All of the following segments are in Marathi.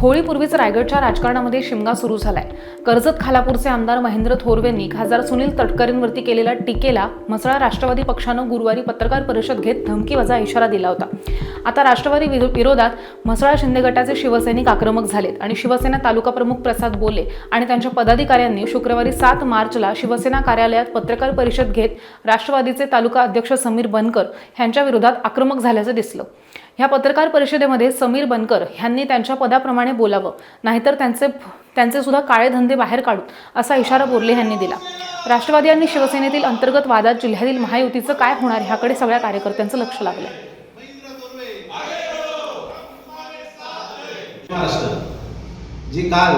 होळीपूर्वीच रायगडच्या राजकारणामध्ये शिमगा सुरू झालाय। कर्जत खालापूरचे आमदार महेंद्र थोरवेंनी खासदार सुनील तटकरेंवरती केलेल्या टीकेला म्हसळा राष्ट्रवादी पक्षानं गुरुवारी पत्रकार परिषद घेत धमकीवजा इशारा दिला होता। आता राष्ट्रवादी विरोधात म्हसळा शिंदे गटाचे शिवसैनिक आक्रमक झालेत आणि शिवसेना तालुका प्रमुख प्रसाद बोले आणि त्यांच्या पदाधिकाऱ्यांनी शुक्रवारी 7 मार्चला शिवसेना कार्यालयात पत्रकार परिषद घेत राष्ट्रवादीचे तालुका अध्यक्ष समीर बनकर यांच्या विरोधात आक्रमक झाल्याचं दिसलं। ह्या पत्रकार परिषदेमध्ये समीर बनकर यांनी त्यांच्या पदाप्रमाणे बोलावं, नाहीतर त्यांचे सुद्धा काळे धंदे बाहेर काढू असा इशारा बोर्ले यांनी दिला। राष्ट्रवादी आणि शिवसेनेतील अंतर्गत वादात जिल्ह्यातील महायुतीचं काय होणार ह्याकडे सगळ्या कार्यकर्त्यांचं लक्ष लागलं। जी काल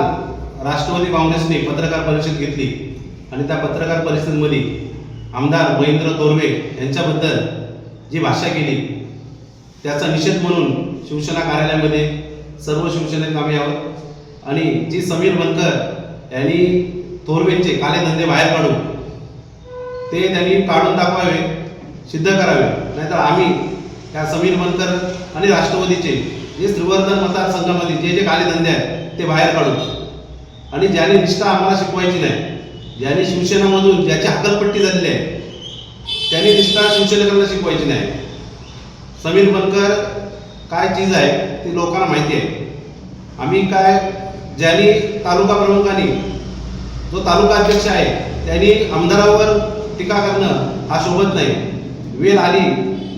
राष्ट्रवादी काँग्रेसने पत्रकार परिषद घेतली आणि त्या पत्रकार परिषदेमध्ये आमदार महेंद्र थोरवे यांच्याबद्दल जी भाषा केली त्याचा निषेध म्हणून शिवसेना कार्यालयामध्ये सर्व शिवसैनिक आम्ही आहोत आणि जी समीर बनकर यांनी थोरवेंचे काळे धंदे बाहेर काढून ते त्यांनी काढून दाखवावे, सिद्ध करावे, नाहीतर आम्ही त्या समीर बनकर आणि राष्ट्रवादीचे जे श्रीवर्धन मतदारसंघामध्ये जे जे काळे धंदे आहेत ते बाहेर काढू आणि ज्याने निष्ठा आम्हाला शिकवायची नाही, ज्याने शिवसेनेमधून ज्याची हकलपट्टी झालेली आहे त्यांनी निष्ठा शिवसेनेकरांना शिकवायची नाही। समीर बनकर काय चीज आहे ती लोकांना माहिती आहे। आम्ही काय ज्यांनी तालुका प्रमुखांनी जो तालुका अध्यक्ष आहे त्यांनी आमदारावर टीका करणं हा शोभत नाही। वेळ आली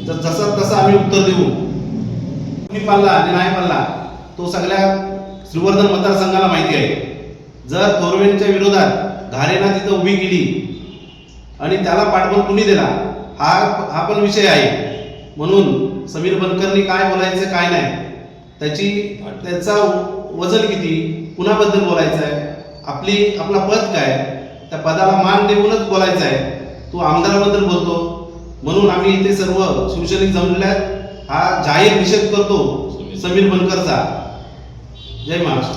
तर जसं तसं आम्ही उत्तर देऊ। मी पाळला आणि नाही पाळला तो सगळ्या श्रीवर्धन मतदारसंघाला माहिती आहे। जर थोरवेंच्या विरोधात घारेना तिथं उभी केली आणि त्याला पाठबळ कुणी दिला हा पण विषय आहे। म्हणून समीर बनकरनी काय बोलायचं काय नाही, त्याचा वजन किती, कुणाबद्दल बोलायचं आहे, आपला पद काय, त्या पदाला मान देऊनच बोलायचं आहे। तो आमदाराबद्दल बोलतो म्हणून आम्ही इथे सर्व शिवसैनिक जमलेल्या हा जाहीर निषेध करतो समीर बनकरचा। जय महाराष्ट्र।